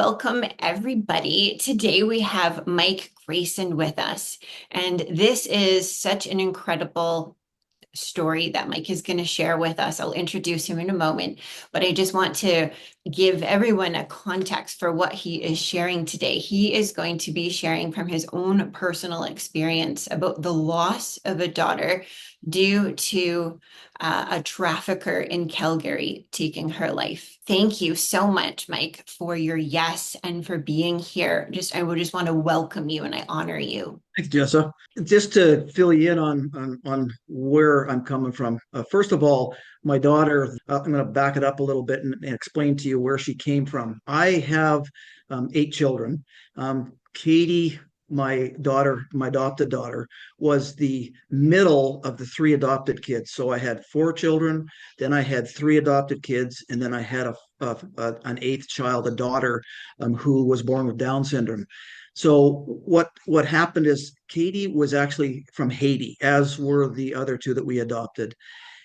Welcome, everybody. Today we have Mike Greyson with us, and this is such an incredible story that Mike is going to share with us. I'll introduce him in a moment, but I just want to give everyone a context for what he is sharing today. He is going to be sharing from his own personal experience about the loss of a daughter due to a trafficker in Calgary taking her life. Thank you so much, Mike, for your yes and for being here. I would just want to welcome you and I honor you. Thanks, Jessa. Just to fill you in on where I'm coming from. First of all, my daughter, I'm going to back it up a little bit and explain to you where she came from. I have eight children. Katie, my daughter, my adopted daughter, was the middle of the three adopted kids. So I had four children, then I had three adopted kids, and then I had an eighth child, a daughter, who was born with Down syndrome. So what happened is Katie was actually from Haiti, as were the other two that we adopted,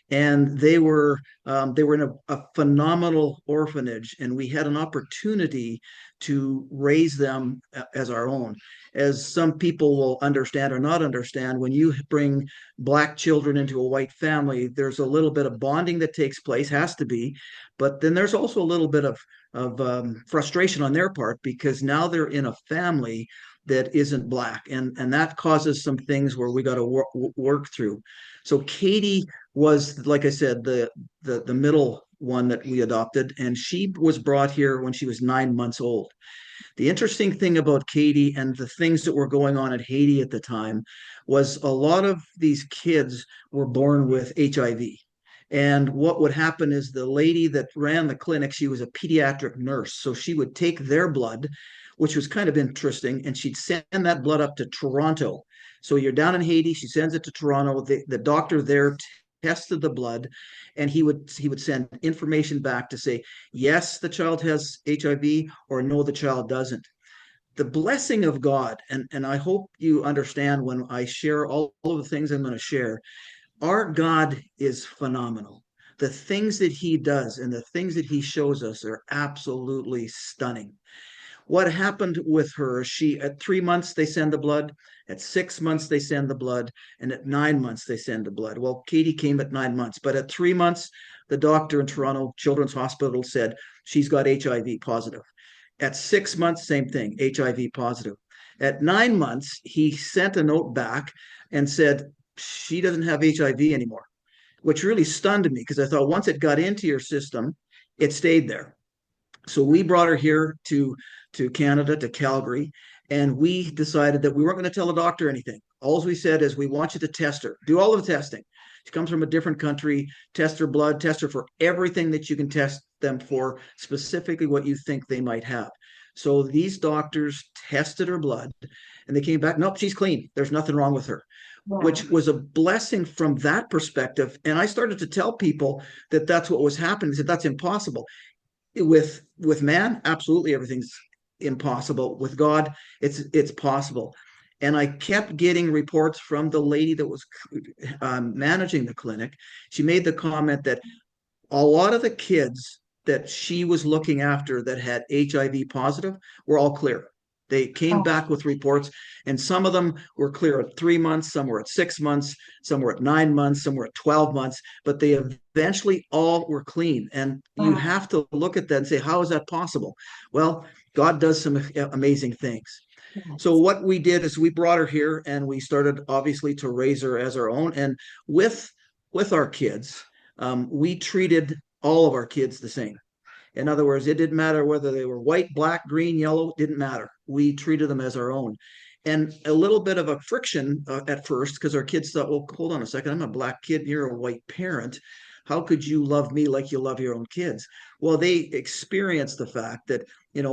and they were in a phenomenal orphanage, and we had an opportunity to raise them as our own. As some people will understand or not understand, when you bring Black children into a white family, there's a little bit of bonding that takes place, has to be, but then there's also a little bit of frustration on their part because now they're in a family that isn't Black, and that causes some things where we got to work through. So Katie was, like I said, the middle one that we adopted, and she was brought here when she was 9 months old. The interesting thing about Katie and the things that were going on in Haiti at the time was a lot of these kids were born with HIV. And what would happen is the lady that ran the clinic, she was a pediatric nurse. So she would take their blood, which was kind of interesting, and she'd send that blood up to Toronto. So you're down in Haiti, she sends it to Toronto. The doctor there tested the blood, and he would send information back to say, yes, the child has HIV, or no, the child doesn't. The blessing of God, and I hope you understand when I share all of the things I'm going to share, our God is phenomenal. The things that he does and the things that he shows us are absolutely stunning. What happened with her? She, at 3 months, they send the blood. At 6 months, they send the blood. And at 9 months, they send the blood. Well, Katie came at 9 months, but at 3 months, the doctor in Toronto Children's Hospital said she's got HIV positive. At 6 months, same thing, HIV positive. At 9 months, he sent a note back and said she doesn't have HIV anymore, which really stunned me because I thought once it got into your system, it stayed there. So we brought her here to Canada, to Calgary, and we decided that we weren't going to tell the doctor anything. All we said is we want you to test her, do all of the testing. She comes from a different country, test her blood, test her for everything that you can test them for, specifically what you think they might have. So these doctors tested her blood and they came back, nope, she's clean. There's nothing wrong with her, Wow. which was a blessing from that perspective. And I started to tell people that that's what was happening. I said, that's impossible. With man, absolutely everything's impossible. With God, it's possible. And I kept getting reports from the lady that was managing the clinic. She made the comment that a lot of the kids that she was looking after that had HIV positive were all clear. They came back with reports, and some of them were clear at 3 months, some were at 6 months, some were at 9 months, some were at 12 months, but they eventually all were clean. And you Wow. have to look at that and say, how is that possible? Well, God does some amazing things. So Yes. what we did is we brought her here and we started obviously to raise her as our own. And with with our kids, we treated all of our kids the same. In other words, it didn't matter whether they were white, black, green, yellow, didn't matter. We treated them as our own. And a little bit of a friction at first because our kids thought, well, hold on a second, I'm a black kid and you're a white parent. How could you love me like you love your own kids? Well, they experienced the fact that,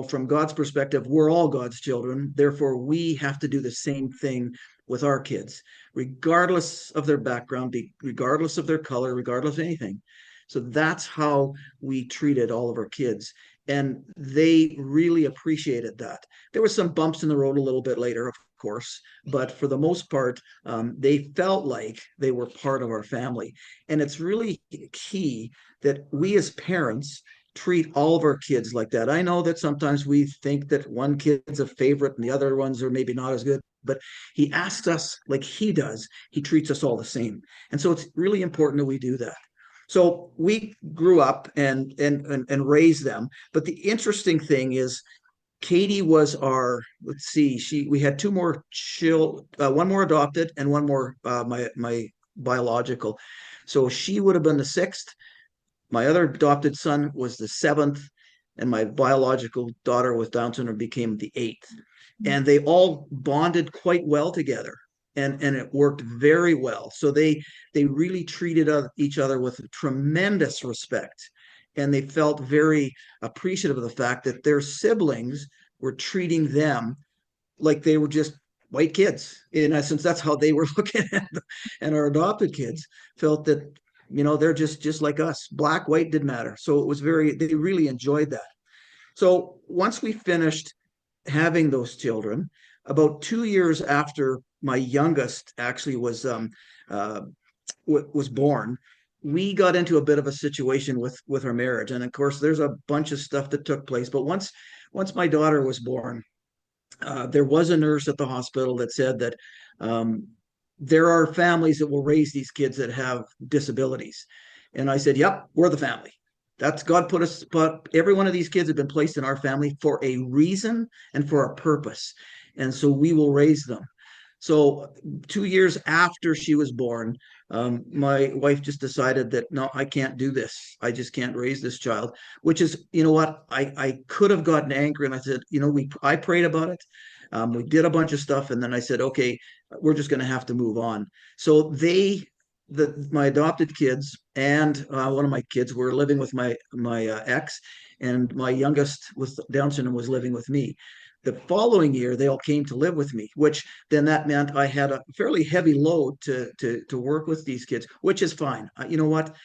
from God's perspective, we're all God's children. Therefore, we have to do the same thing with our kids, regardless of their background, regardless of their color, regardless of anything. So that's how we treated all of our kids. And they really appreciated that. There were some bumps in the road a little bit later, of course, but for the most part, they felt like they were part of our family. And it's really key that we as parents treat all of our kids like that. I know that sometimes we think that one kid's a favorite and the other ones are maybe not as good, but he asks us like he does. He treats us all the same. And so it's really important that we do that. So we grew up and raised them. But the interesting thing is Katie was our, let's see, we had two more one more adopted and one more my biological. So she would have been the sixth. My other adopted son was the seventh, and my biological daughter with Down syndrome became the eighth. And they all bonded quite well together, and it worked very well. So they really treated each other with tremendous respect, and they felt very appreciative of the fact that their siblings were treating them like they were just white kids. In essence, that's how they were looking at them. And our adopted kids felt that, they're just like us. Black, white didn't matter. So it was they really enjoyed that. So once we finished having those children, about 2 years after my youngest actually was born, we got into a bit of a situation with our marriage. And of course, there's a bunch of stuff that took place. But once my daughter was born, there was a nurse at the hospital that said that there are families that will raise these kids that have disabilities. And I said, yep, we're the family. That's God but every one of these kids have been placed in our family for a reason and for a purpose. And so we will raise them. So 2 years after she was born, my wife just decided that, no, I can't do this. I just can't raise this child, which is, you know what, I could have gotten angry. And I said, I prayed about it. We did a bunch of stuff. And then I said, okay, we're just going to have to move on. So my adopted kids and one of my kids were living with my ex, and my youngest with Down syndrome was living with me. The following year, they all came to live with me, which then that meant I had a fairly heavy load to work with these kids, which is fine. You know what?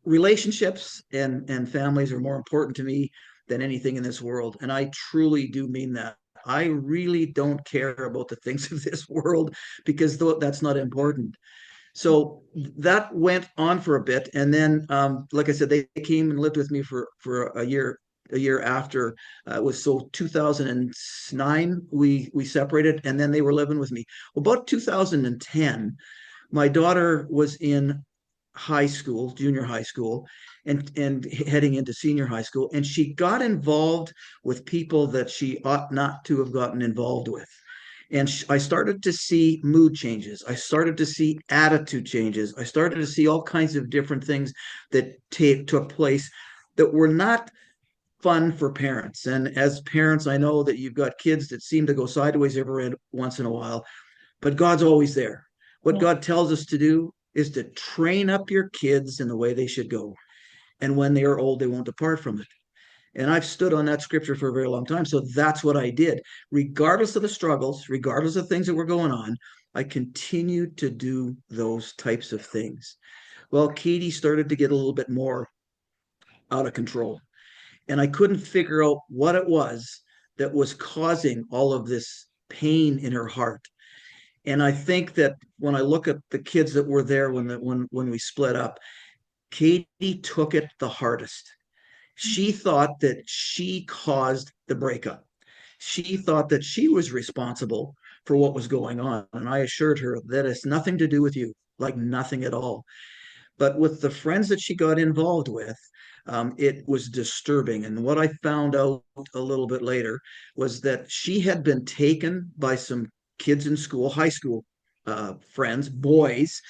Relationships and families are more important to me than anything in this world, and I truly do mean that. I really don't care about the things of this world because that's not important. So that went on for a bit, and then, like I said, they came and lived with me for a year. A year after, it was so 2009 we separated, and then they were living with me. Well, about 2010, my daughter was in high school, junior high school, and heading into senior high school, and she got involved with people that she ought not to have gotten involved with. And I started to see mood changes. I started to see attitude changes. I started to see all kinds of different things that took place that were not fun for parents. And as parents, I know that you've got kids that seem to go sideways every once in a while, but God's always there. What Yeah. God tells us to do is to train up your kids in the way they should go. And when they are old, they won't depart from it. And I've stood on that scripture for a very long time. So that's what I did. Regardless of the struggles, regardless of things that were going on, I continued to do those types of things. Well, Katie started to get a little bit more out of control. And I couldn't figure out what it was that was causing all of this pain in her heart. And I think that when I look at the kids that were there when we split up, Katie took it the hardest. She thought that she caused the breakup. She thought that she was responsible for what was going on. And I assured her that it's nothing to do with you, like nothing at all. But with the friends that she got involved with, it was disturbing. And what I found out a little bit later was that she had been taken by some kids in school, high school friends, boys,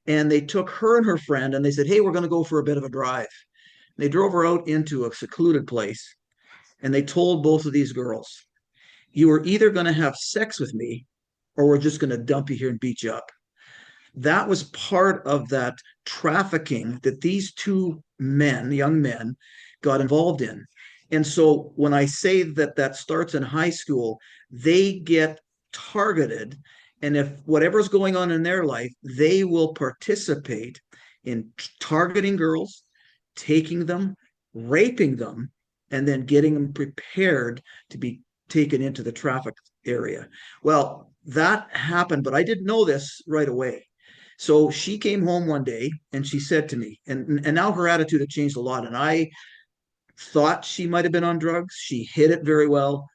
and they took her and her friend and they said, hey, we're going to go for a bit of a drive. They drove her out into a secluded place, and they told both of these girls, you are either going to have sex with me or we're just going to dump you here and beat you up. That was part of that trafficking that these two men, young men, got involved in. And so when I say that starts in high school, they get targeted. And if whatever's going on in their life, they will participate in targeting girls, taking them, raping them, and then getting them prepared to be taken into the traffic area. Well, that happened, but I didn't know this right away. So she came home one day and she said to me, and now her attitude had changed a lot. And thought she might have been on drugs. She hid it very well.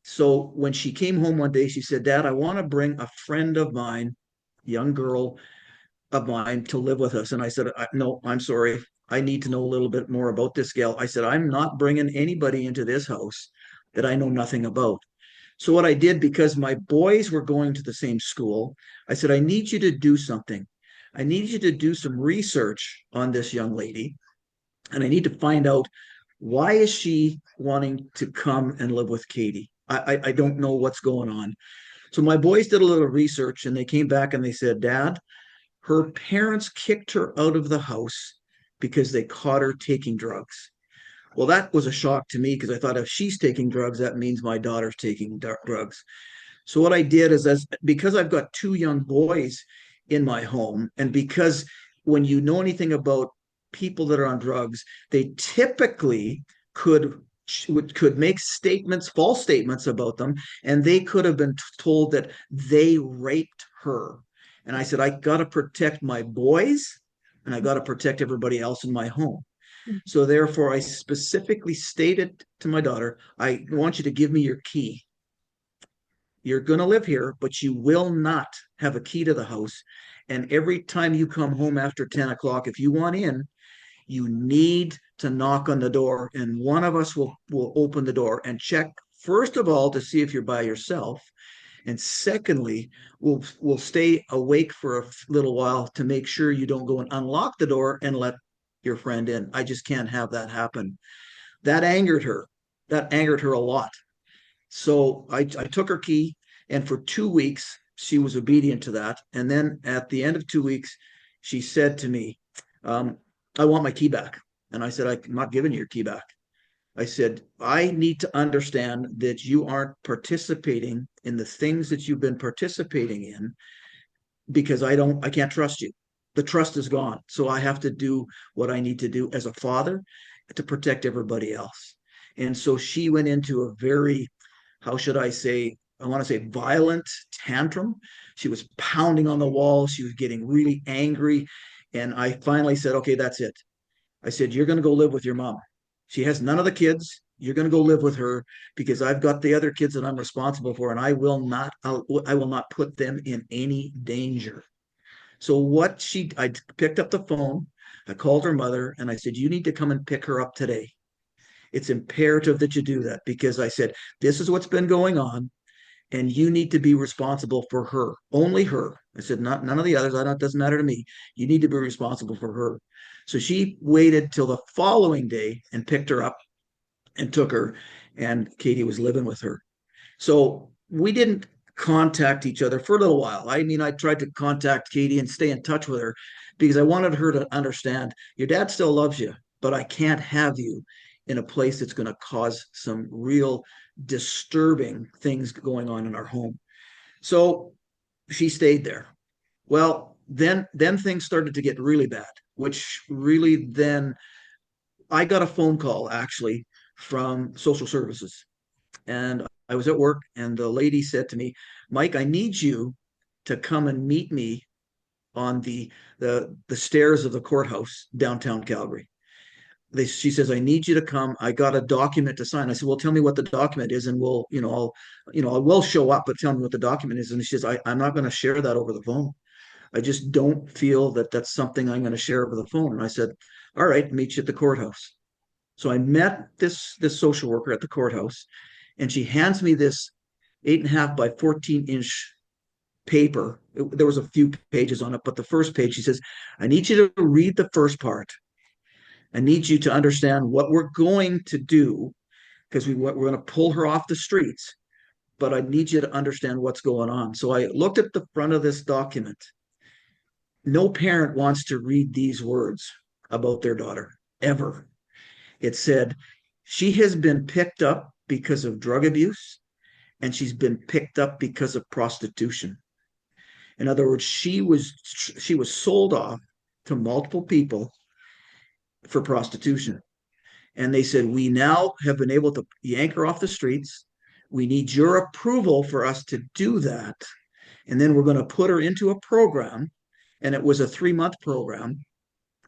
So when she came home one day, she said, Dad, I want to bring a friend of mine, young girl of mine, to live with us. And I said, no, I'm sorry. I need to know a little bit more about this gal. I said, I'm not bringing anybody into this house that I know nothing about. So what I did, because my boys were going to the same school, I said, I need you to do something. I need you to do some research on this young lady, and I need to find out, why is she wanting to come and live with Katie? I don't know what's going on. So my boys did a little research, and they came back and they said, Dad, her parents kicked her out of the house because they caught her taking drugs. Well, that was a shock to me, because I thought, if she's taking drugs, that means my daughter's taking drugs. So what I did is, because I've got two young boys in my home, and because when you know anything about people that are on drugs, they typically could could make statements, false statements about them, and they could have been told that they raped her. And I said, I got to protect my boys, and I got to protect everybody else in my home. So therefore, I specifically stated to my daughter, I want you to give me your key. You're going to live here, but you will not have a key to the house. And every time you come home after 10 o'clock, if you want in, you need to knock on the door, and one of us will open the door and check, first of all, to see if you're by yourself. And secondly, we'll stay awake for a little while to make sure you don't go and unlock the door and let your friend in. I just can't have that happen. That angered her. That angered her a lot. So I took her key, and for 2 weeks, she was obedient to that. And then at the end of 2 weeks, she said to me, I want my key back. And I said, I'm not giving you your key back. I said, I need to understand that you aren't participating in the things that you've been participating in, because I can't trust you. The trust is gone. So I have to do what I need to do as a father to protect everybody else. And so she went into a very, how should I say, I want to say violent tantrum. She was pounding on the wall. She was getting really angry. And I finally said, okay, that's it. I said, you're going to go live with your mom. She has none of the kids. You're going to go live with her, because I've got the other kids that I'm responsible for, and I will not put them in any danger. So I picked up the phone, I called her mother, and I said, you need to come and pick her up today. It's imperative that you do that, because I said, this is what's been going on, and you need to be responsible for her, only her. I said, not none of the others. I don't, it doesn't matter to me. You need to be responsible for her. So she waited till the following day and picked her up and took her, and Katie was living with her. So we didn't contact each other for a little while. I mean, I tried to contact Katie and stay in touch with her, because I wanted her to understand, your dad still loves you, but I can't have you in a place that's going to cause some real disturbing things going on in our home. So she stayed there. Well, then things started to get really bad, which really then I got a phone call, actually, from social services. And I was at work, and the lady said to me, Mike, I need you to come and meet me on the stairs of the courthouse downtown Calgary. She says, I need you to come. I got a document to sign. I said, well, tell me what the document is, and I will show up, but tell me what the document is. And she says, I'm not going to share that over the phone. I just don't feel that that's something I'm going to share over the phone. And I said, all right, meet you at the courthouse. So I met this social worker at the courthouse, and she hands me this 8.5 by 14-inch paper. There was a few pages on it, but the first page, she says, I need you to read the first part. I need you to understand what we're going to do, because we're going to pull her off the streets, but I need you to understand what's going on. So I looked at the front of this document. No parent wants to read these words about their daughter, ever. It said, she has been picked up because of drug abuse, and she's been picked up because of prostitution. In other words, she was sold off to multiple people for prostitution. And they said, we now have been able to yank her off the streets. We need your approval for us to do that. And then we're going to put her into a program. And it was a 3-month program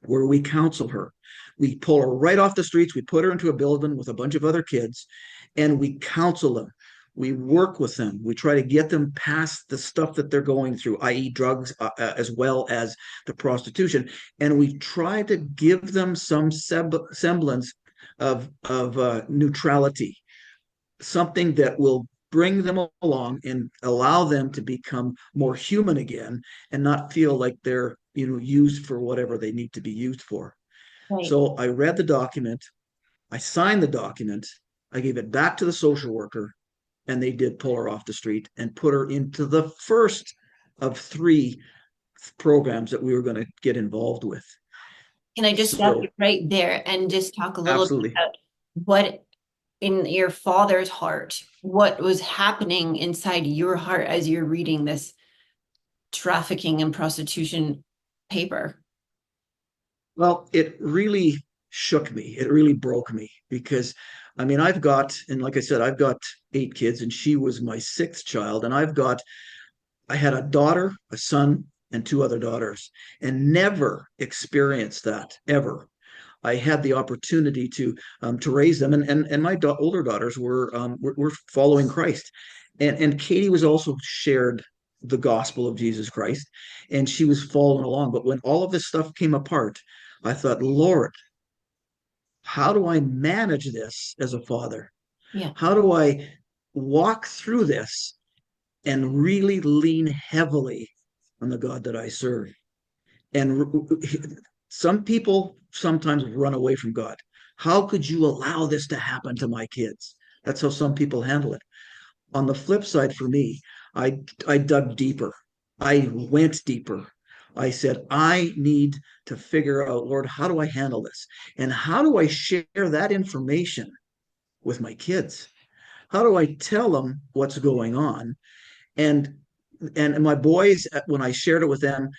where we counsel her. We pull her right off the streets. We put her into a building with a bunch of other kids, and we counsel them. We work with them. We try to get them past the stuff that they're going through, i.e., drugs, as well as the prostitution. And we try to give them some semblance of neutrality, something that will bring them along and allow them to become more human again and not feel like they're used for whatever they need to be used for. Right. So I read the document, I signed the document, I gave it back to the social worker, and they did pull her off the street and put her into the first of three programs that we were going to get involved with. Can I just stop you So right there and just talk a little bit absolutely. about what in your father's heart, what was happening inside your heart as you're reading this trafficking and prostitution paper? Well, it really shook me. It really broke me because, I mean, and like I said, I've got 8 kids, and she was my sixth child. And I had a daughter, a son, and 2 other daughters, and never experienced that ever. I had the opportunity to raise them, and my older daughters were following Christ, and Katie was also shared the gospel of Jesus Christ, and she was following along. But when all of this stuff came apart, I thought, Lord, how do I manage this as a father? Yeah. How do I walk through this and really lean heavily on the God that I serve? And some people sometimes run away from God. How could you allow this to happen to my kids? That's how some people handle it. On the flip side, for me, I dug deeper. I went deeper. I said, I need to figure out, Lord, how do I handle this? And how do I share that information with my kids? How do I tell them what's going on? And my boys, when I shared it with them,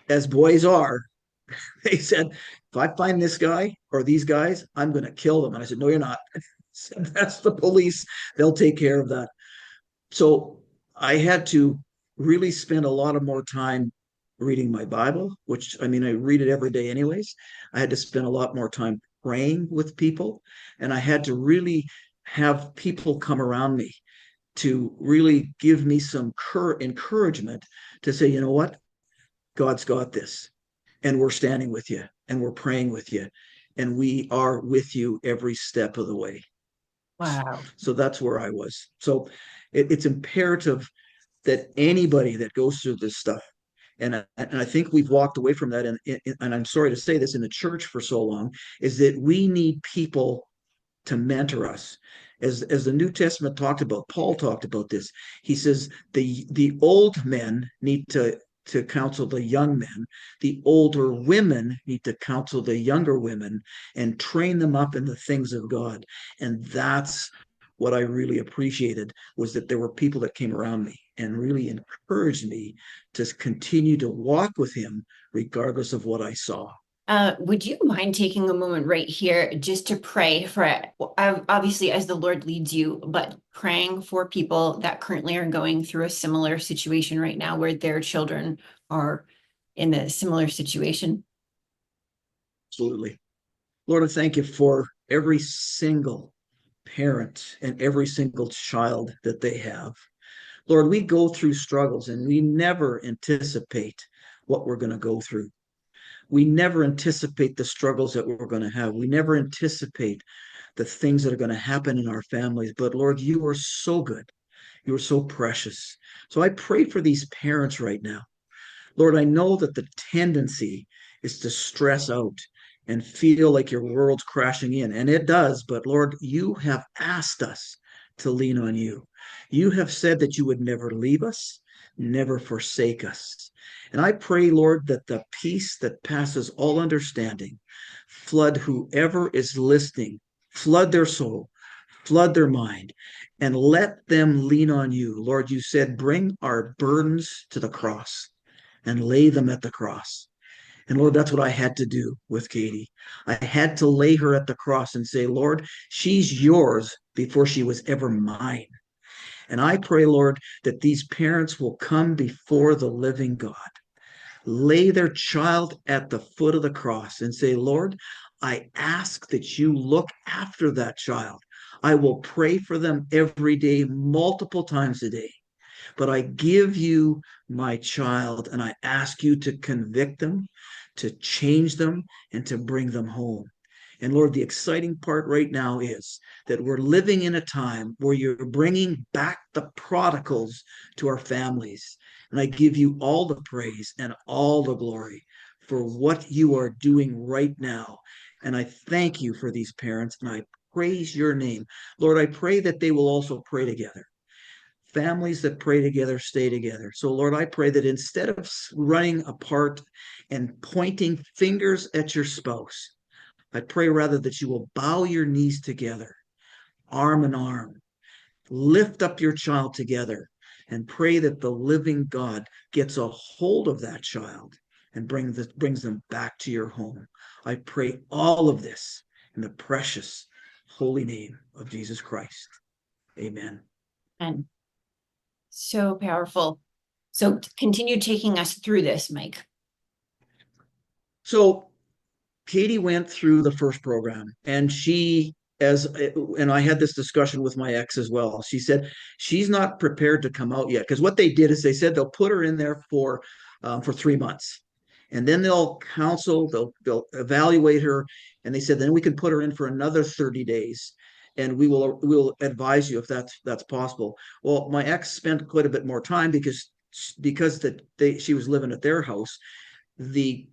as boys are, they said, if I find this guy or these guys, I'm going to kill them. And I said, no, you're not. That's the police. They'll take care of that. So I had to really spend a lot of more time reading my Bible, which, I mean, I read it every day anyways. I had to spend a lot more time praying with people, and I had to really have people come around me to really give me some encouragement to say, you know what? God's got this, and we're standing with you, and we're praying with you, and we are with you every step of the way. Wow. So that's where I was. So it's imperative that anybody that goes through this stuff, and I think we've walked away from that, and I'm sorry to say this, in the church for so long, is that we need people to mentor us. As the New Testament talked about, Paul talked about this. He says the old men need to counsel the young men. The older women need to counsel the younger women and train them up in the things of God. And that's what I really appreciated, was that there were people that came around me and really encouraged me to continue to walk with him regardless of what I saw. Would you mind taking a moment right here just to pray for it? Obviously, as the Lord leads you, but praying for people that currently are going through a similar situation right now where their children are in a similar situation. Absolutely. Lord, I thank you for every single parent and every single child that they have. Lord, we go through struggles and we never anticipate what we're going to go through. We never anticipate the struggles that we're going to have. We never anticipate the things that are going to happen in our families. But Lord, you are so good. You are so precious. So I pray for these parents right now. Lord, I know that the tendency is to stress out and feel like your world's crashing in, and it does. But Lord, you have asked us to lean on you. You have said that you would never leave us, never forsake us. And I pray, Lord, that the peace that passes all understanding flood whoever is listening, flood their soul, flood their mind, and let them lean on you. Lord, you said, bring our burdens to the cross and lay them at the cross. And Lord, that's what I had to do with Katie. I had to lay her at the cross and say, Lord, she's yours before she was ever mine. And I pray, Lord, that these parents will come before the living God. lay their child at the foot of the cross and say, Lord, I ask that you look after that child. I will pray for them every day, multiple times a day. But I give you my child and I ask you to convict them, to change them, and to bring them home. And Lord, the exciting part right now is that we're living in a time where you're bringing back the prodigals to our families. And I give you all the praise and all the glory for what you are doing right now. And I thank you for these parents and I praise your name. Lord, I pray that they will also pray together. Families that pray together stay together. So, Lord, I pray that instead of running apart and pointing fingers at your spouse, I pray rather that you will bow your knees together, arm in arm, lift up your child together, and pray that the living God gets a hold of that child and brings them back to your home. I pray all of this in the precious holy name of Jesus Christ. Amen. And so powerful. So continue taking us through this, Mike. So Katie went through the first program and and I had this discussion with my ex as well. She said she's not prepared to come out yet because what they did is they said they'll put her in there for 3 months, and then they'll counsel, they'll evaluate her, and they said then we can put her in for another 30 days, and we'll advise you if that's possible. Well, my ex spent quite a bit more time because she was living at their house. The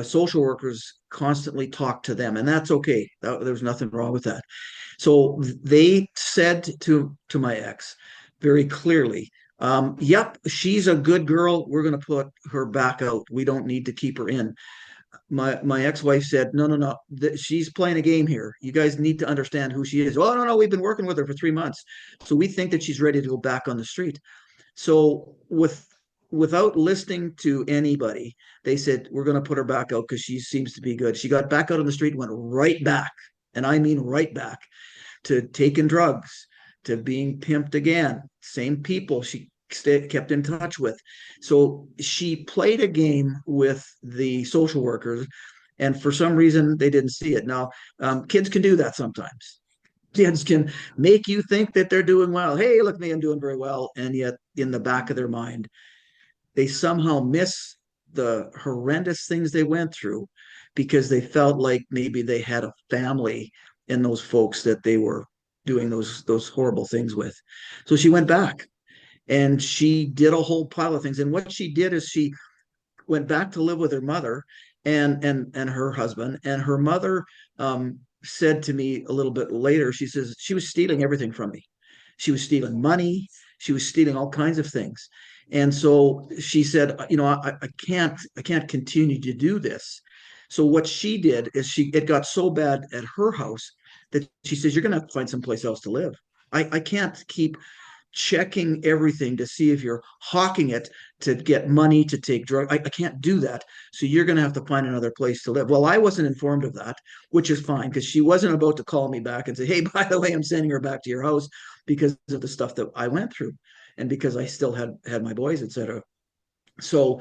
social workers constantly talk to them, and that's okay. There's nothing wrong with that. So they said to my ex very clearly, "Yep, she's a good girl. We're going to put her back out. We don't need to keep her in." My ex-wife said, "No, no, no. She's playing a game here. You guys need to understand who she is." "Oh, no, no. We've been working with her for 3 months, so we think that she's ready to go back on the street." So without listening to anybody, they said, "We're going to put her back out because she seems to be good." She got back out on the street, went right back, and I mean right back, to taking drugs, to being pimped again. Same people she kept in touch with. So she played a game with the social workers, and for some reason they didn't see it. Now, kids can do that sometimes. Kids can make you think that they're doing well. Hey, look at me, I'm doing very well. And yet, in the back of their mind, they somehow miss the horrendous things they went through because they felt like maybe they had a family in those folks that they were doing those horrible things with. So she went back and she did a whole pile of things. And what she did is she went back to live with her mother and her husband. And her mother said to me a little bit later, she says she was stealing everything from me. She was stealing money. She was stealing all kinds of things. And so she said, I can't continue to do this. So what she did is it got so bad at her house that she says, you're going to have to find someplace else to live. I can't keep checking everything to see if you're hawking it to get money to take drugs. I can't do that. So you're going to have to find another place to live. Well, I wasn't informed of that, which is fine because she wasn't about to call me back and say, hey, by the way, I'm sending her back to your house because of the stuff that I went through and because I still had my boys, etc. So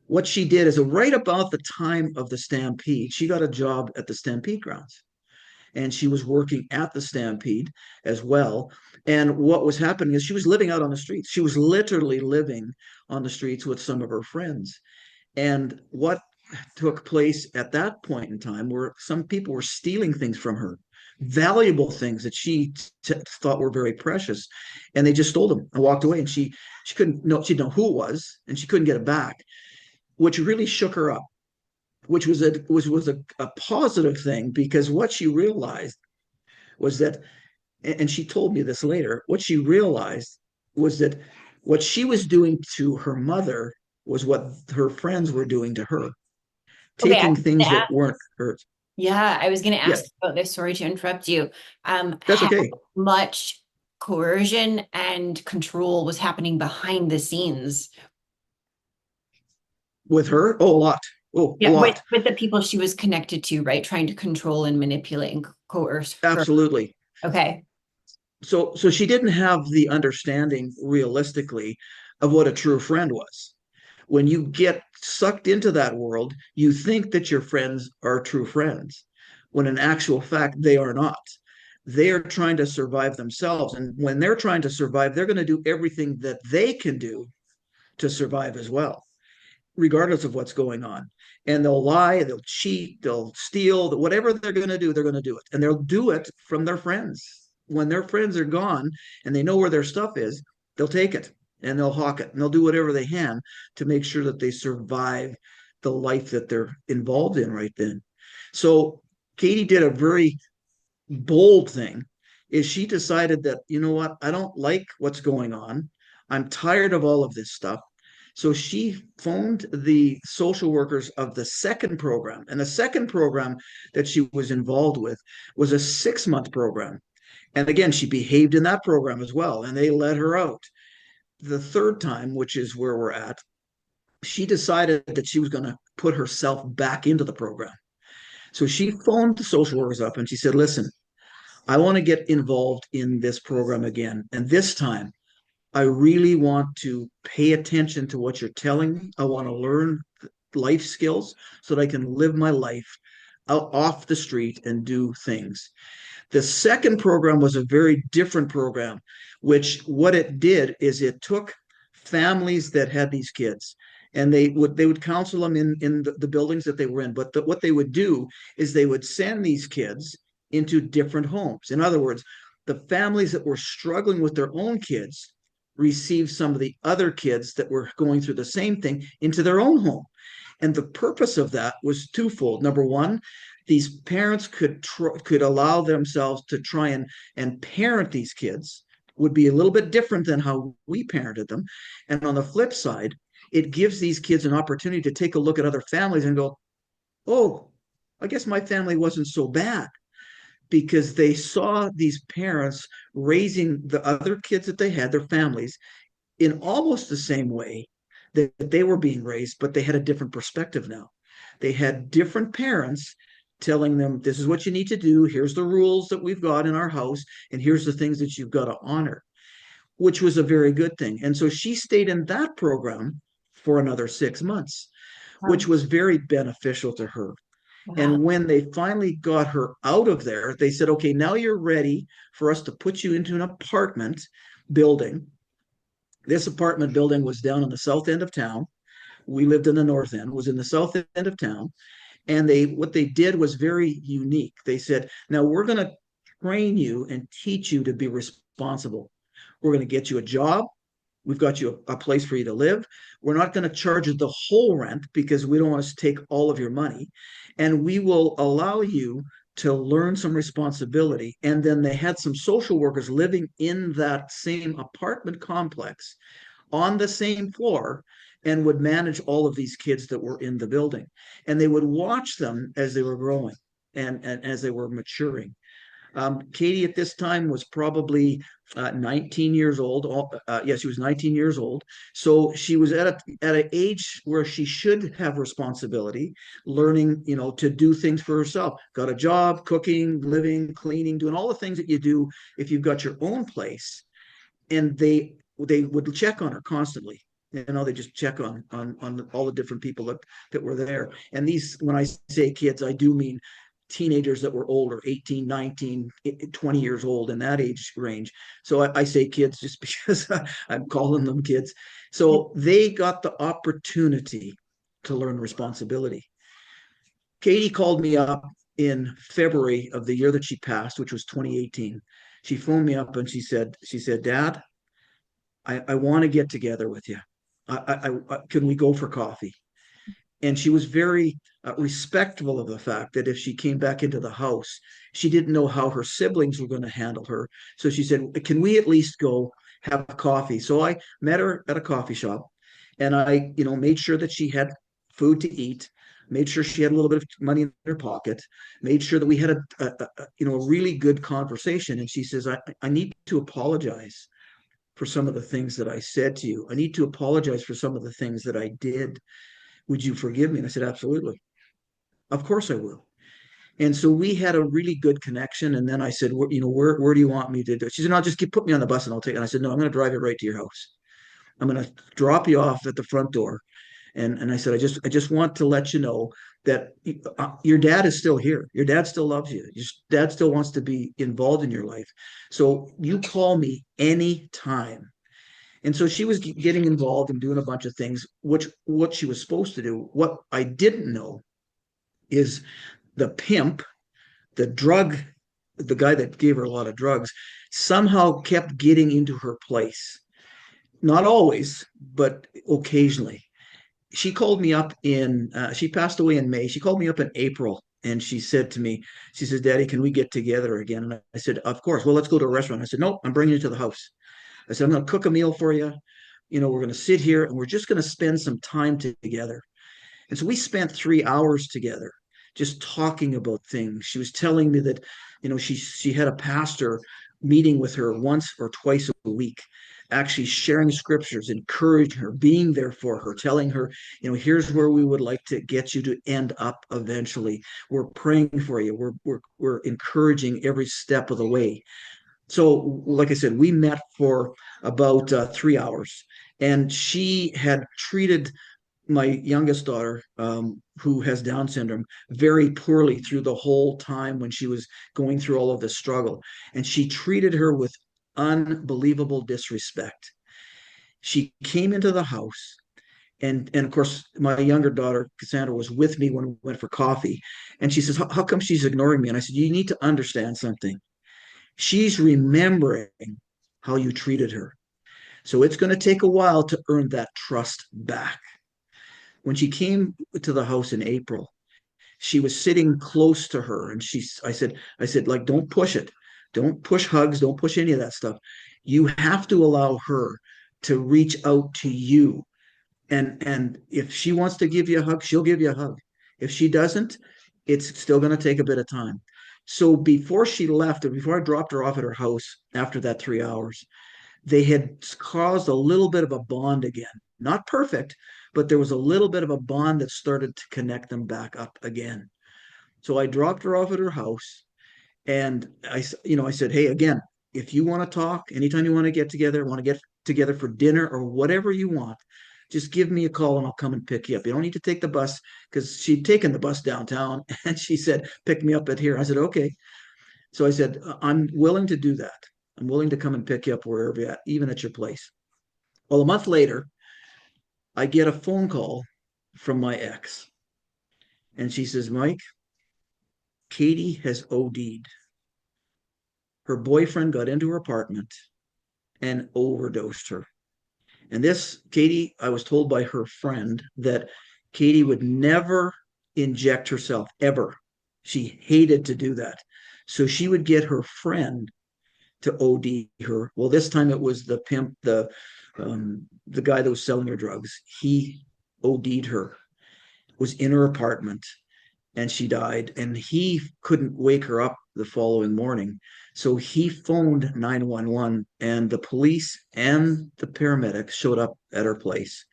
what she did is right about the time of the stampede, she got a job at the stampede grounds and she was working at the stampede as well. And what was happening is she was living out on the streets. She was literally living on the streets with some of her friends. And what took place at that point in time were some people were stealing things from her, valuable things that she thought were very precious, and they just stole them and walked away. And she couldn't know, she'd know who it was, and she couldn't get it back, which really shook her up, which was a positive thing because what she realized was that, and she told me this later, what she realized was that what she was doing to her mother was what her friends were doing to her, Okay, taking things that weren't hers. yeah, I was going to Yeah, ask about this. Sorry to interrupt you. that's How okay. much coercion and control was happening behind the scenes? With her, oh, a lot. Oh, a Yeah, with lot. with the people she was connected to, right? Trying to control and manipulate and coerce her. Absolutely. Okay. So she didn't have the understanding realistically of what a true friend was. When you get sucked into that world, you think that your friends are true friends, when in actual fact, they are not. They are trying to survive themselves. And when they're trying to survive, they're going to do everything that they can do to survive as well, regardless of what's going on. And they'll lie, they'll cheat, they'll steal, whatever they're going to do, they're going to do it. And they'll do it from their friends. When their friends are gone and they know where their stuff is, they'll take it and they'll hawk it and they'll do whatever they can to make sure that they survive the life that they're involved in right then. So Katie did a very bold thing is she decided that, you know what, I don't like what's going on. I'm tired of all of this stuff. So she phoned the social workers of the second program. And the second program that she was involved with was a 6-month program. And again, she behaved in that program as well. And they let her out. The third time, which is where we're at, she decided that she was going to put herself back into the program. So she phoned the social workers up and she said, listen, I want to get involved in this program again. And this time, I really want to pay attention to what you're telling me. I want to learn life skills so that I can live my life out off the street and do things. The second program was a very different program, which what it did is it took families that had these kids and they would counsel them in the buildings that they were in. But what they would do is they would send these kids into different homes. In other words, the families that were struggling with their own kids received some of the other kids that were going through the same thing into their own home. And the purpose of that was twofold. Number one, these parents could allow themselves to try and parent these kids would be a little bit different than how we parented them. And on the flip side, it gives these kids an opportunity to take a look at other families and go, oh, I guess my family wasn't so bad, because they saw these parents raising the other kids that they had, their families, in almost the same way that they were being raised, but they had a different perspective now. They had different parents telling them, this is what you need to do. Here's the rules that we've got in our house, and here's the things that you've got to honor, which was a very good thing. And so she stayed in that program for another 6 months, which was very beneficial to her. Wow. And when they finally got her out of there, they said, okay, now you're ready for us to put you into an apartment building. This apartment building was down on the south end of town. We lived in the north end, was in the south end of town. And what they did was very unique. They said, now we're going to train you and teach you to be responsible. We're going to get you a job. We've got you a place for you to live. We're not going to charge you the whole rent because we don't want to take all of your money. And we will allow you to learn some responsibility. And then they had some social workers living in that same apartment complex on the same floor and would manage all of these kids that were in the building. And they would watch them as they were growing and as they were maturing. Katie at this time was probably 19 years old. Yes, she was 19 years old. So she was at an age where she should have responsibility, learning, to do things for herself. Got a job, cooking, living, cleaning, doing all the things that you do if you've got your own place. And they would check on her constantly. They just check on all the different people that were there. And these, when I say kids, I do mean teenagers that were older, 18, 19, 20 years old, in that age range. So I say kids just because I'm calling them kids. So they got the opportunity to learn responsibility. Katie called me up in February of the year that she passed, which was 2018. She phoned me up and she said, Dad, I want to get together with you. Can we go for coffee? And she was very respectful of the fact that if she came back into the house, she didn't know how her siblings were going to handle her. So she said, can we at least go have coffee? So I met her at a coffee shop and I, made sure that she had food to eat, made sure she had a little bit of money in her pocket, made sure that we had a really good conversation. And she says, I need to apologize for some of the things that I said to you. I need to apologize for some of the things that I did. Would you forgive me? And I said, absolutely. Of course I will. And so we had a really good connection. And then I said, where do you want me to do it? She said, no, just put me on the bus and I'll take it. And I said, no, I'm going to drive you right to your house. I'm going to drop you off at the front door And I said, I just want to let you know that your dad is still here. Your dad still loves you. Your dad still wants to be involved in your life. So you call me anytime. And so she was getting involved and doing a bunch of things, which what she was supposed to do. What I didn't know is the pimp, the drug, the guy that gave her a lot of drugs, somehow kept getting into her place. Not always, but occasionally. She called me up she passed away in May. She called me up in April and she said to me, she says, Daddy, can we get together again? And I said, of course. Well, let's go to a restaurant. I said, no, I'm bringing you to the house. I said, I'm going to cook a meal for you. We're going to sit here and we're just going to spend some time together. And so we spent 3 hours together just talking about things. She was telling me that, she had a pastor meeting with her once or twice a week, actually sharing scriptures, encouraging her, being there for her, telling her, here's where we would like to get you to end up eventually. We're praying for you. We're encouraging every step of the way. So, like I said, we met for about 3 hours, and she had treated my youngest daughter, who has Down syndrome, very poorly through the whole time when she was going through all of this struggle. And she treated her with unbelievable disrespect. She came into the house, and of course, my younger daughter, Cassandra, was with me when we went for coffee. And she says, how come she's ignoring me? And I said, you need to understand something. She's remembering how you treated her. So it's going to take a while to earn that trust back. When she came to the house in April, she was sitting close to her, and I said, like, don't push it, don't push hugs, don't push any of that stuff. You have to allow her to reach out to you, and if she wants to give you a hug, she'll give you a hug. If she doesn't, it's still going to take a bit of time. So before she left, and before I dropped her off at her house after that 3 hours, they had caused a little bit of a bond again. Not perfect, but there was a little bit of a bond that started to connect them back up again. So I dropped her off at her house, and I said, hey, again, if you want to talk, anytime you want to get together for dinner or whatever you want, just give me a call and I'll come and pick you up. You don't need to take the bus, because she'd taken the bus downtown and she said, pick me up at here. I said, okay. So I said, I'm willing to do that. I'm willing to come and pick you up wherever you're at, even at your place. Well, a month later, I get a phone call from my ex, and she says, Mike, Katie has OD'd. Her boyfriend got into her apartment and overdosed her. And this, Katie, I was told by her friend that Katie would never inject herself, ever. She hated to do that. So she would get her friend to OD her. Well, this time it was the pimp, the guy that was selling her drugs. He OD'd her, was in her apartment, and she died. And he couldn't wake her up the following morning. So he phoned 911, and the police and the paramedics showed up at her place.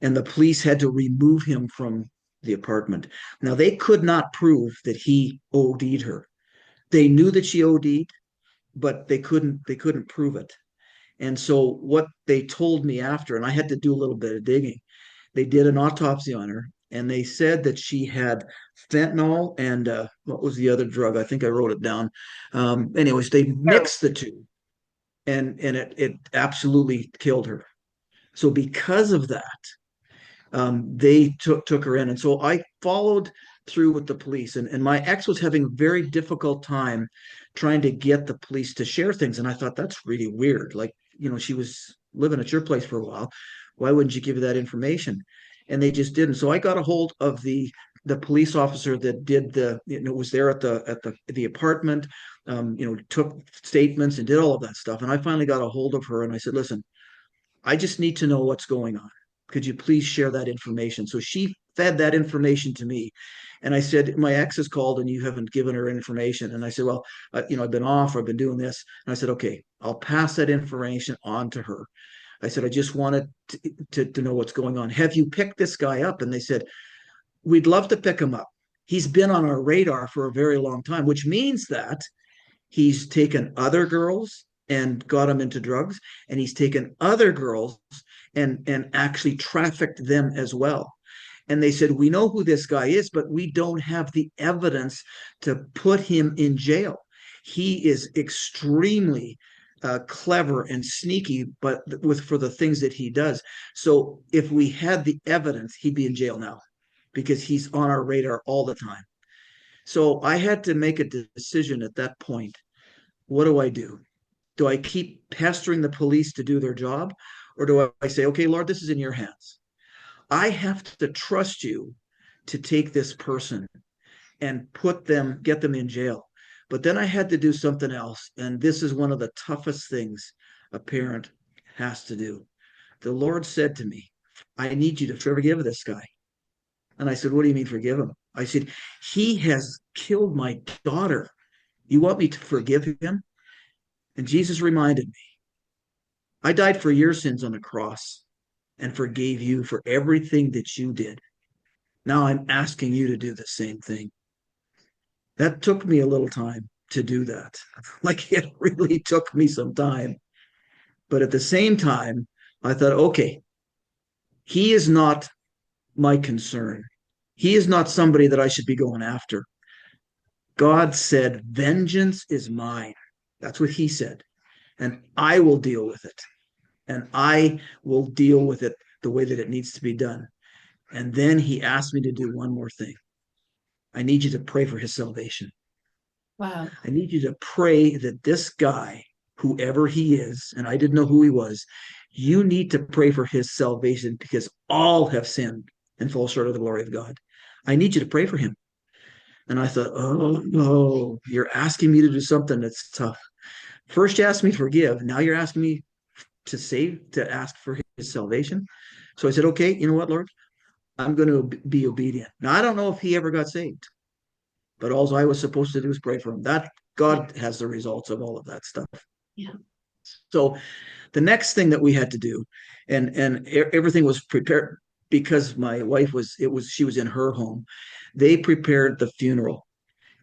And the police had to remove him from the apartment. Now, they could not prove that he OD'd her. They knew that she OD'd, but they couldn't prove it. And so what they told me after, and I had to do a little bit of digging, they did an autopsy on her, and they said that she had fentanyl and what was the other drug? I think I wrote it down. Anyways, they mixed the two, and it absolutely killed her. So because of that, they took her in, and so I followed through with the police, and my ex was having a very difficult time trying to get the police to share things, and I thought that's really weird. Like, she was living at your place for a while. Why wouldn't you give her that information? And they just didn't. So I got a hold of the police officer that did was there at the apartment, took statements and did all of that stuff. And I finally got a hold of her, and I said, listen, I just need to know what's going on. Could you please share that information? So she fed that information to me. And I said, my ex has called and you haven't given her information. And I said, well, I've been off, I've been doing this. And I said, okay, I'll pass that information on to her. I said, I just wanted to know what's going on. Have you picked this guy up? And they said, we'd love to pick him up. He's been on our radar for a very long time, which means that he's taken other girls and got them into drugs, and he's taken other girls and actually trafficked them as well. And they said, we know who this guy is, but we don't have the evidence to put him in jail. He is extremely clever and sneaky, but with for the things that he does. So if we had the evidence, he'd be in jail now because he's on our radar all the time. So I had to make a decision at that point. What do I do? Do I keep pestering the police to do their job? Or do I say, okay, Lord, this is in your hands. I have to trust you to take this person and get them in jail. But then I had to do something else. And this is one of the toughest things a parent has to do. The Lord said to me, I need you to forgive this guy. And I said, what do you mean forgive him? I said, he has killed my daughter. You want me to forgive him? And Jesus reminded me, I died for your sins on the cross and forgave you for everything that you did. Now I'm asking you to do the same thing. That took me a little time to do that. Like it really took me some time. But at the same time, I thought, okay, he is not my concern. He is not somebody that I should be going after. God said, vengeance is mine. That's what he said. And I will deal with it. And I will deal with it the way that it needs to be done. And then he asked me to do one more thing. I need you to pray for his salvation. Wow. I need you to pray that this guy, whoever he is, and I didn't know who he was, you need to pray for his salvation because all have sinned and fall short of the glory of God. I need you to pray for him. And I thought, oh no, you're asking me to do something that's tough. First you asked me to forgive. Now you're asking me to ask for his salvation. So I said, okay, you know what, Lord? I'm going to be obedient. Now I don't know if he ever got saved, but all I was supposed to do is pray for him. That Yeah. God has the results of all of that stuff. Yeah. So the next thing that we had to do, and everything was prepared because my wife she was in her home. They prepared the funeral,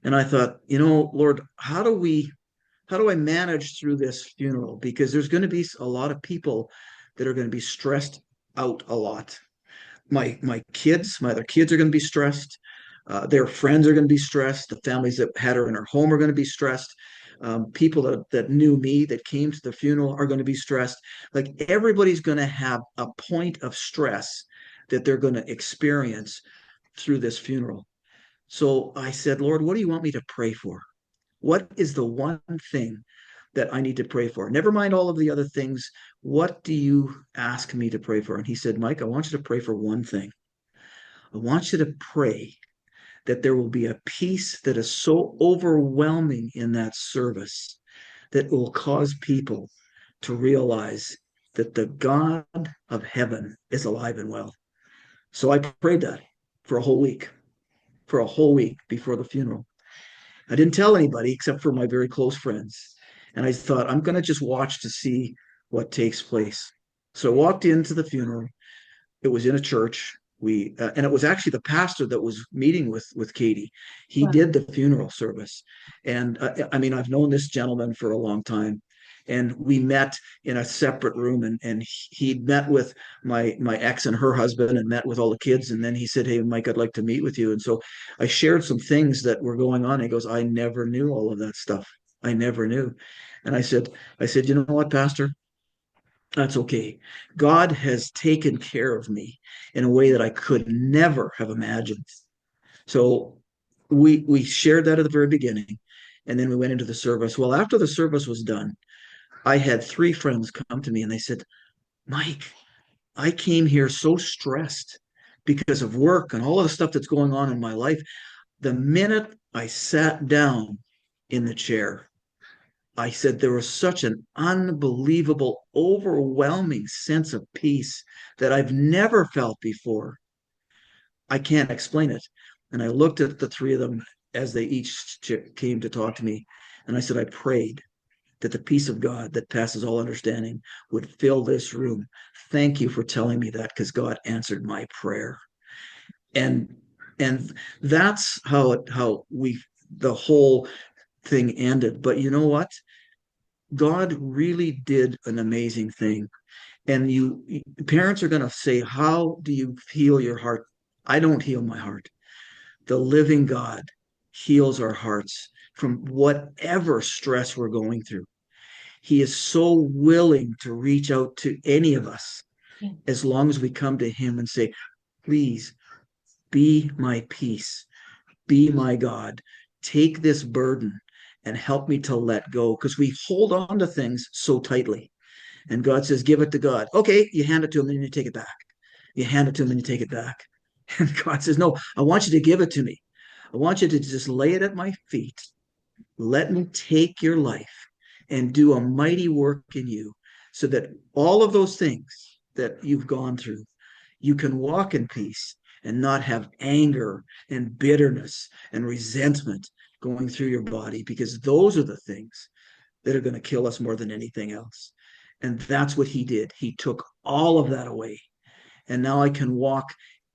and I thought, Lord, how do I manage through this funeral? Because there's going to be a lot of people that are going to be stressed out a lot. My other kids are going to be stressed. Their friends are going to be stressed. The families that had her in her home are going to be stressed. People that knew me that came to the funeral are going to be stressed. Like everybody's going to have a point of stress that they're going to experience through this funeral. So I said, Lord, what do you want me to pray for? What is the one thing that I need to pray for? Never mind all of the other things. What do you ask me to pray for? And he said, Mike, I want you to pray for one thing. I want you to pray that there will be a peace that is so overwhelming in that service that will cause people to realize that the God of heaven is alive and well. So I prayed that for a whole week, before the funeral. I didn't tell anybody except for my very close friends. And I thought, I'm going to just watch to see what takes place. So I walked into the funeral. It was in a church. And it was actually the pastor that was meeting with Katie. He Wow. did the funeral service. And I mean, I've known this gentleman for a long time. And we met in a separate room, and he met with my ex and her husband and met with all the kids. And then he said, hey, Mike, I'd like to meet with you. And so I shared some things that were going on. He goes, I never knew all of that stuff. I never knew. And I said, you know what, Pastor? That's okay. God has taken care of me in a way that I could never have imagined. So we shared that at the very beginning, and then we went into the service. Well, after the service was done, I had three friends come to me and they said, Mike, I came here so stressed because of work and all of the stuff that's going on in my life. The minute I sat down in the chair, I said there was such an unbelievable, overwhelming sense of peace that I've never felt before. I can't explain it. And I looked at the three of them as they each came to talk to me. And I said, I prayed that the peace of God that passes all understanding would fill this room. Thank you for telling me that because God answered my prayer. And and that's how the whole thing ended. But you know what? God really did an amazing thing. And parents are going to say, how do you heal your heart? I don't heal my heart. The living God heals our hearts from whatever stress we're going through. He is so willing to reach out to any of us Yeah. as long as we come to him and say, please be my peace, be my God, take this burden and help me to let go, because we hold on to things so tightly. And God says, give it to God. Okay, you hand it to him and you take it back. You hand it to him and you take it back. And God says, no, I want you to give it to me. I want you to just lay it at my feet. Let me take your life and do a mighty work in you so that all of those things that you've gone through, you can walk in peace and not have anger and bitterness and resentment going through your body, because those are the things that are going to kill us more than anything else. And that's what he did. He took all of that away. And now I can walk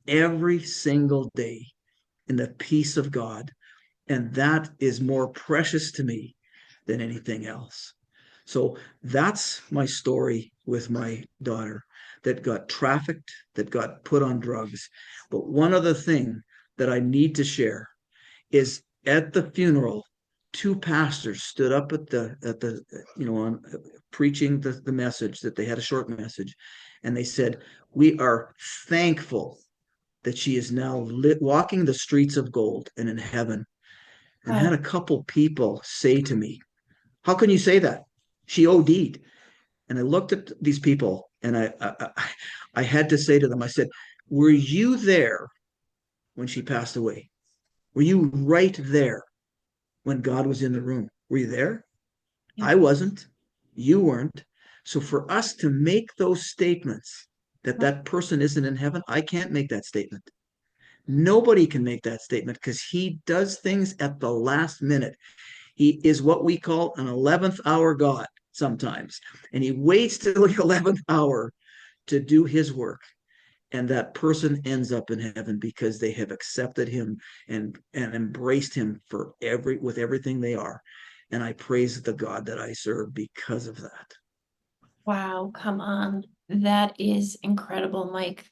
every single day in the peace of God. And that is more precious to me than anything else. So that's my story with my daughter that got trafficked, that got put on drugs. But one other thing that I need to share is at the funeral, two pastors stood up at the on preaching the message, that they had a short message, and they said, we are thankful that she is now walking the streets of gold and in heaven. And had Wow. a couple people say to me, how can you say that? She OD'd. And I looked at these people and I had to say to them, I said, were you there when she passed away? Were you right there when God was in the room? Were you there? Yeah. I wasn't. You weren't. So for us to make those statements that that person isn't in heaven, I can't make that statement. Nobody can make that statement because he does things at the last minute. He is what we call an 11th hour God sometimes. And he waits till the 11th hour to do his work. And that person ends up in heaven because they have accepted him and embraced him for with everything they are. And I praise the God that I serve because of that. Wow, come on. That is incredible, Mike.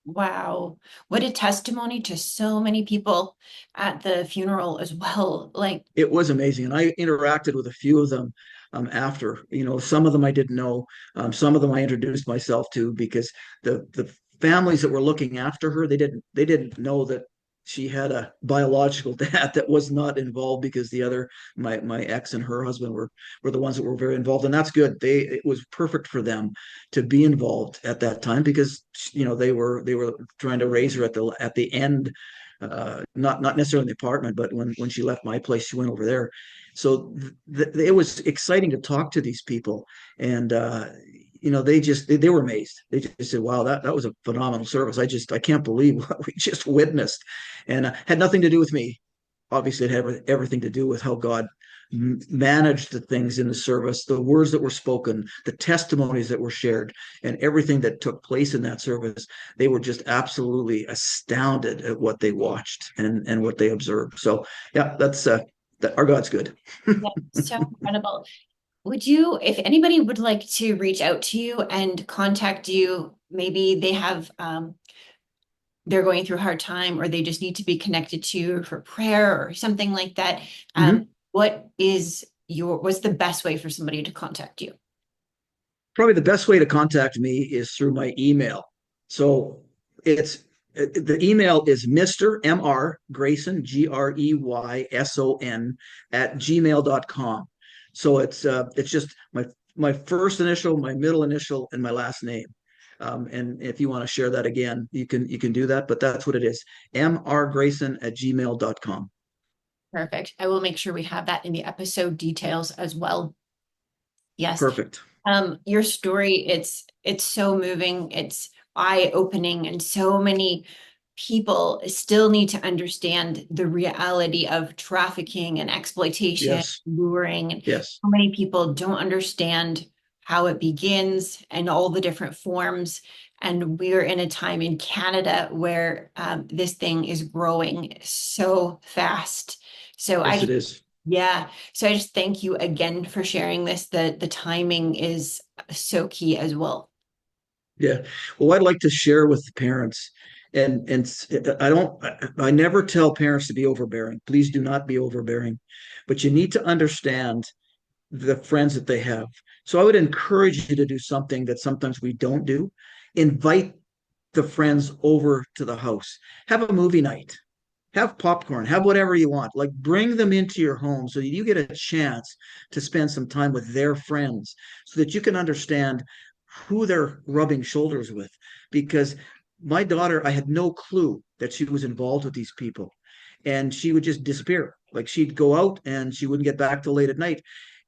Wow. What a testimony to so many people at the funeral as well. Like, It was amazing. And I interacted with a few of them after. Some of them I didn't know. Some of them I introduced myself to, because the families that were looking after her, they didn't know that she had a biological dad that was not involved, because the other my ex and her husband were the ones that were very involved. And that's good. It was perfect for them to be involved at that time, because they were trying to raise her at the end, not necessarily in the apartment, but when she left my place, she went over there. So it was exciting to talk to these people, and they were amazed. They just said, "Wow, that was a phenomenal service. I can't believe what we just witnessed," and had nothing to do with me. Obviously, it had everything to do with how God managed the things in the service, the words that were spoken, the testimonies that were shared, and everything that took place in that service. They were just absolutely astounded at what they watched and what they observed. So yeah, our God's good. yeah, so incredible. Would you, if anybody would like to reach out to you and contact you, maybe they're going through a hard time, or they just need to be connected to you for prayer or something like that. Mhm. What's the best way for somebody to contact you? Probably the best way to contact me is through my email. So it's the email is Mr. Mr. Greyson, Greyson at gmail.com. So it's just my first initial, my middle initial, and my last name. And if you want to share that again, you can do that. But that's what it is. Greyson at gmail.com. Perfect. I will make sure we have that in the episode details as well. Yes. Perfect. Your story, it's so moving, it's eye-opening, and so many people still need to understand the reality of trafficking and exploitation, Yes. luring, and Yes. so many people don't understand how it begins and all the different forms. And we're in a time in Canada where this thing is growing so fast. So Yes, it I is. yeah. So I just thank you again for sharing this. The timing is so key as well. Yeah. Well, I'd like to share with the parents, I don't, I never tell parents to be overbearing. Please do not be overbearing, but you need to understand the friends that they have. So I would encourage you to do something that sometimes we don't do. Invite the friends over to the house. Have a movie night. Have popcorn. Have whatever you want. Like bring them into your home so that you get a chance to spend some time with their friends so that you can understand who they're rubbing shoulders with. Because my daughter, I had no clue that she was involved with these people. And she would just disappear. Like she'd go out and she wouldn't get back till late at night.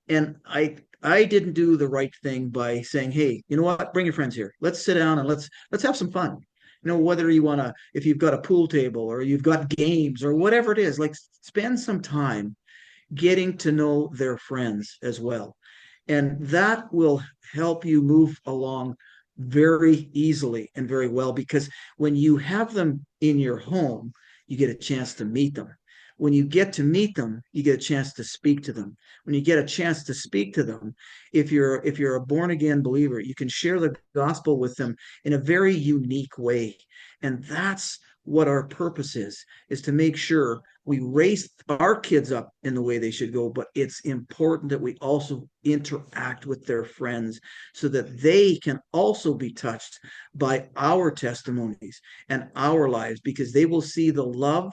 And I didn't do the right thing by saying, hey, you know what, bring your friends here, let's sit down and let's have some fun. Whether you want to, if you've got a pool table or you've got games or whatever it is, like spend some time getting to know their friends as well. And that will help you move along very easily and very well, because when you have them in your home, you get a chance to meet them. When you get to meet them, you get a chance to speak to them. When you get a chance to speak to them, if you're a born again believer, you can share the gospel with them in a very unique way. And that's what our purpose is to make sure we raise our kids up in the way they should go, but it's important that we also interact with their friends so that they can also be touched by our testimonies and our lives, because they will see the love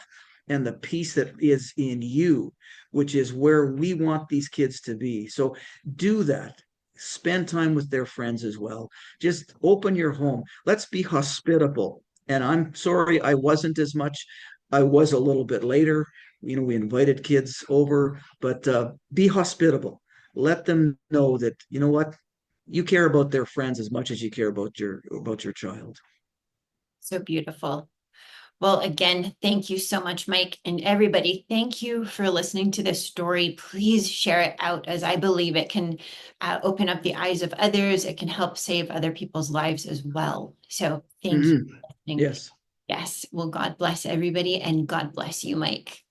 and the peace that is in you, which is where we want these kids to be. So do that. Spend time with their friends as well. Just open your home. Let's be hospitable. And I'm sorry I wasn't as much. I was a little bit later. We invited kids over, but be hospitable. Let them know that, you know what, you care about their friends as much as you care about your child. So beautiful. Well, again, thank you so much, Mike. And everybody, thank you for listening to this story. Please share it out, as I believe it can open up the eyes of others. It can help save other people's lives as well. So thank you Mhm. for listening. Yes. Yes. Well, God bless everybody, and God bless you, Mike.